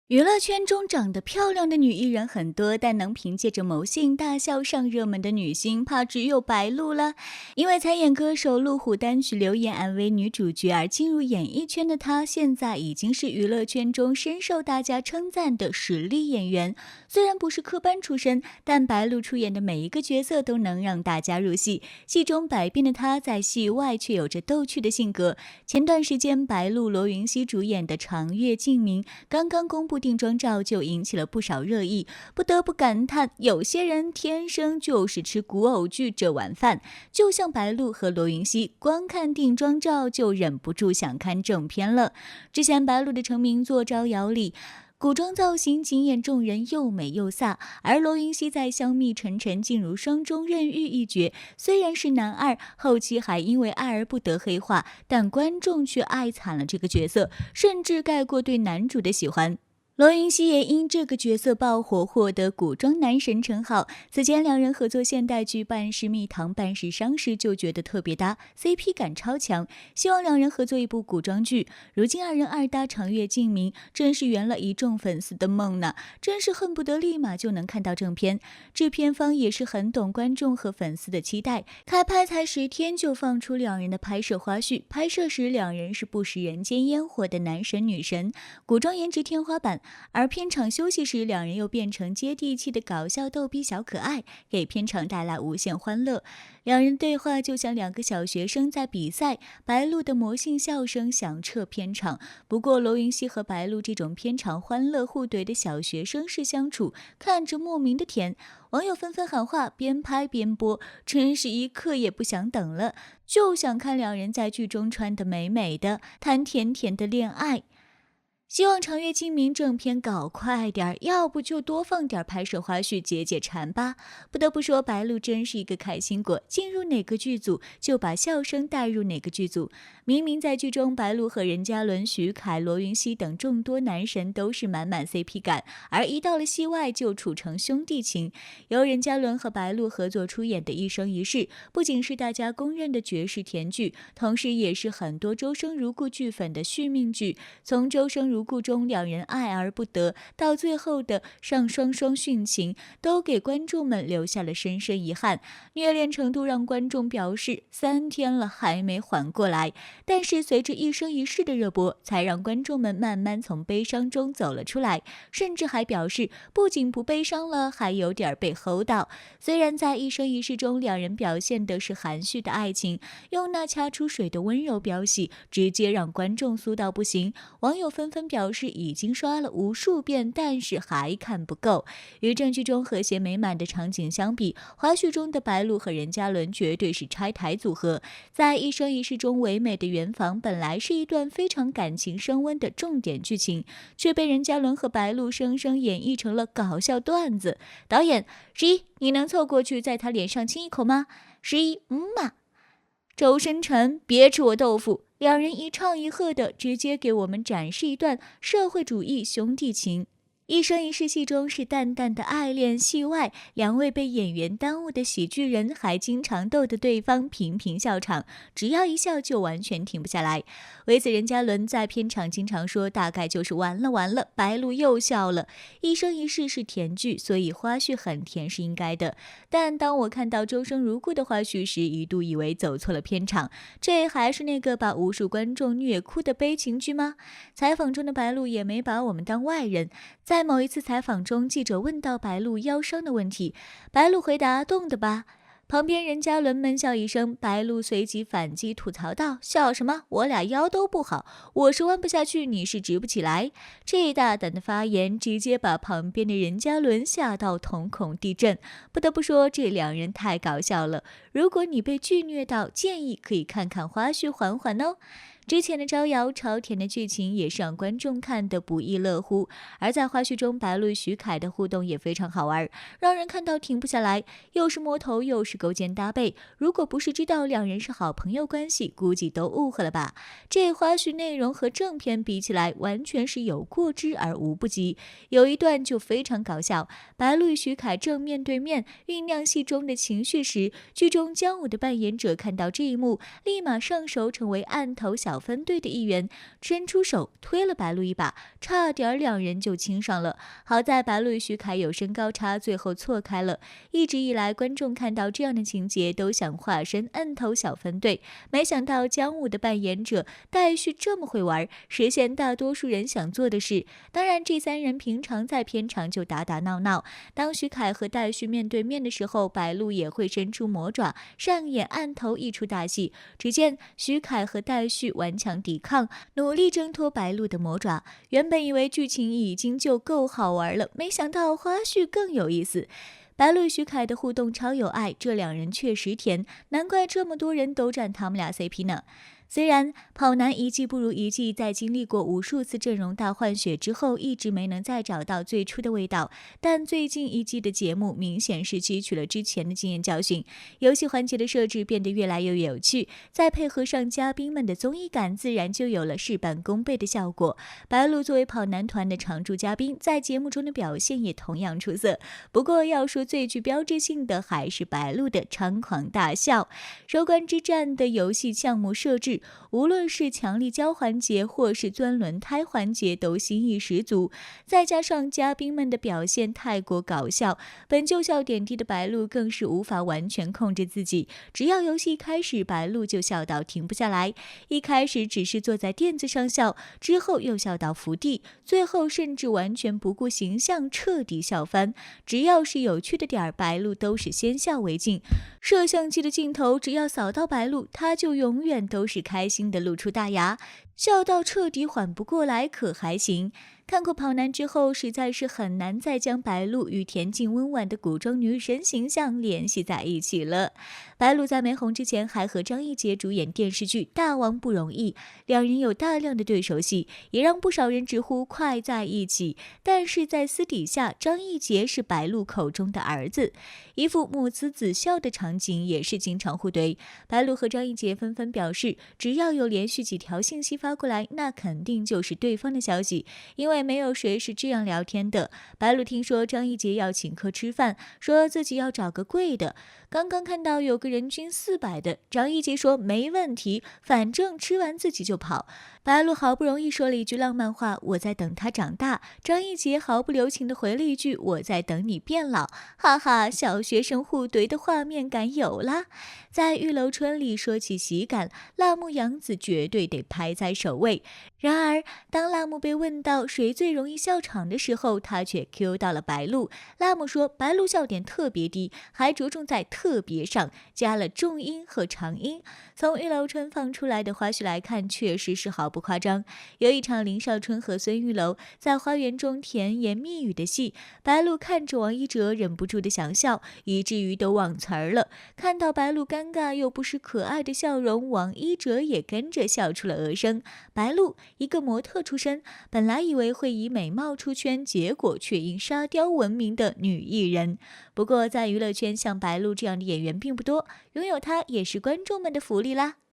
娱乐圈中长得漂亮的女艺人很多，但能凭借着某性大笑上热门的女星，怕只有白鹿了。因为参演歌手路虎单曲留言MV 女主角而进入演艺圈的她，现在已经是娱乐圈中深受大家称赞的实力演员。虽然不是科班出身，但白鹿出演的每一个角色都能让大家入戏。戏中百变的她，在戏外却有着逗趣的性格。前段时间，白鹿、罗云熙主演的《长月烬明》刚刚公布定妆照，就引起了不少热议。不得不感叹，有些人天生就是吃古偶剧这碗饭。就像白鹿和罗云熙，光看定妆照就忍不住想看正片了。之前白鹿的成名作《招摇》里，古装造型惊艳众人，又美又飒。而罗云熙在香蜜沉沉烬如霜中任玉一角，虽然是男二，后期还因为爱而不得黑化，但观众却爱惨了这个角色，甚至盖过对男主的喜欢。罗云熙也因这个角色爆火，获得古装男神称号。此前两人合作现代剧《半是蜜糖半是伤》时就觉得特别搭，CP 感超强，希望两人合作一部古装剧。如今二人二搭《长月烬明》，真是圆了一众粉丝的梦呢，真是恨不得立马就能看到正片。制片方也是很懂观众和粉丝的期待，开拍才10天就放出两人的拍摄花絮。拍摄时两人是不食人间烟火的男神女神，古装颜值天花板。而片场休息时，两人又变成接地气的搞笑逗逼小可爱，给片场带来无限欢乐。两人对话就像两个小学生在比赛，白鹿的魔性笑声响彻片场。不过罗云熙和白鹿这种片场欢乐互怼的小学生式相处，看着莫名的甜。网友纷纷喊话，边拍边播，真是一刻也不想等了，就想看两人在剧中穿得美美的，谈甜甜的恋爱。希望长月烬明正片搞快点，要不就多放点拍摄花絮解解馋吧。不得不说，白鹿真是一个开心果，进入哪个剧组就把笑声带入哪个剧组。明明在剧中，白鹿和任嘉伦、徐凯、罗云熙等众多男神都是满满 CP 感，而一到了戏外就处成兄弟情。由任嘉伦和白鹿合作出演的《一生一世》，不仅是大家公认的绝世甜剧，同时也是很多周生如故剧粉的续命剧。从周生如故中两人爱而不得，到最后的上双双殉情，都给观众们留下了深深遗憾。虐恋程度让观众表示3天了还没缓过来。但是随着一生一世的热播，才让观众们慢慢从悲伤中走了出来，甚至还表示不仅不悲伤了，还有点被齁到。虽然在一生一世中，两人表现的是含蓄的爱情，用那掐出水的温柔飙戏，直接让观众酥到不行。网友纷纷表示已经刷了无数遍，但是还看不够。与正剧中和谐美满的场景相比，花絮中的白鹿和任嘉伦绝对是拆台组合。在一生一世中唯美的圆房本来是一段非常感情升温的重点剧情，却被任嘉伦和白鹿生生演绎成了搞笑段子。导演11，你能凑过去在他脸上亲一口吗？11，嘛。周深沉，别吃我豆腐。两人一唱一和的，直接给我们展示一段社会主义兄弟情。一生一世戏中是淡淡的爱恋，戏外两位被演员耽误的喜剧人还经常逗得对方频频笑场，只要一笑就完全停不下来。为此任嘉伦在片场经常说，大概就是完了完了，白鹿又笑了。一生一世是甜剧，所以花絮很甜是应该的。但当我看到周生如故的花絮时，一度以为走错了片场，这还是那个把无数观众虐哭的悲情剧吗？采访中的白鹿也没把我们当外人。在某一次采访中，记者问到白鹿腰伤的问题，白鹿回答冻的吧。旁边任嘉伦闷笑一声，白鹿随即反击吐槽道，笑什么，我俩腰都不好，我是弯不下去，你是直不起来。这大胆的发言直接把旁边的任嘉伦吓到瞳孔地震。不得不说，这两人太搞笑了，如果你被剧虐到，建议可以看看花絮缓缓哦。之前的招摇超甜的剧情也是让观众看得不亦乐乎，而在花絮中，白鹿徐凯的互动也非常好玩，让人看到停不下来，又是摸头又是勾肩搭背，如果不是知道两人是好朋友关系，估计都误会了吧。这花絮内容和正片比起来，完全是有过之而无不及。有一段就非常搞笑，白鹿与徐凯正面对面酝酿戏中的情绪时，剧中姜武的扮演者看到这一幕，立马上手成为案头小小分队的一员伸出手推了白鹿一把，差点两人就亲上了。好在白鹿与徐凯有身高差，最后错开了。一直以来，观众看到这样的情节都想化身摁头小分队，没想到姜武的扮演者戴旭这么会玩，实现大多数人想做的事。当然，这三人平常在片场就打打闹闹，当徐凯和戴旭面对面的时候，白鹿也会伸出魔爪，上演按头一出大戏。只见徐凯和戴旭顽强抵抗，努力挣脱白鹿的魔爪。原本以为剧情已经就够好玩了，没想到花絮更有意思。白鹿与徐凯的互动超有爱，这两人确实甜，难怪这么多人都站他们俩 CP 呢。虽然跑男一季不如一季，在经历过无数次阵容大换血之后，一直没能再找到最初的味道，但最近一季的节目明显是汲取了之前的经验教训，游戏环节的设置变得越来越有趣，再配合上嘉宾们的综艺感，自然就有了事半功倍的效果。白鹿作为跑男团的常驻嘉宾，在节目中的表现也同样出色。不过要说最具标志性的，还是白鹿的猖狂大笑。收官之战的游戏项目设置，无论是强力胶环节或是钻轮胎环节都新意十足，再加上嘉宾们的表现太过搞笑，本就笑点低的白鹿更是无法完全控制自己，只要游戏一开始，白鹿就笑到停不下来。一开始只是坐在垫子上笑，之后又笑到伏地，最后甚至完全不顾形象，彻底笑翻。只要是有趣的点儿，白鹿都是先笑为敬。摄像机的镜头只要扫到白鹿，他就永远都是开心的露出大牙，笑到彻底缓不过来，可还行。看过跑男之后，实在是很难再将白鹿与恬静温婉的古装女神形象联系在一起了。白鹿在没红之前还和张艺杰主演电视剧《大王不容易》，两人有大量的对手戏，也让不少人直呼快在一起。但是在私底下，张艺杰是白鹿口中的儿子，一副母慈子孝的场景也是经常互怼。白鹿和张艺杰纷纷表示，只要有连续几条信息发过来，那肯定就是对方的消息，因为没有谁是这样聊天的。白鹿听说张艺杰要请客吃饭，说自己要找个贵的，刚刚看到有个人均400的，张艺杰说没问题，反正吃完自己就跑。白鹿好不容易说了一句浪漫话，我在等他长大，张艺杰毫不留情地回了一句，我在等你变老。哈哈，小学生互怼的画面感有啦。在玉楼春里说起喜感，辣目洋子绝对得排在首位。然而当辣目被问到谁最容易笑场的时候，他却 Q 到了白鹿。辣目说白鹿笑点特别低，还着重在特别上加了重音和长音。从玉楼春放出来的花絮来看，确实是毫不夸张。有一场林少春和孙玉楼在花园中甜言蜜语的戏，白鹿看着王一哲忍不住的想笑，以至于都忘词儿了。看到白鹿尴尬又不失可爱的笑容，王一哲也跟着笑出了鹅声。白鹿一个模特出身，本来以为会以美貌出圈，结果却因沙雕闻名的女艺人。不过在娱乐圈像白鹿这样的演员并不多，拥有她也是观众们的福利啦。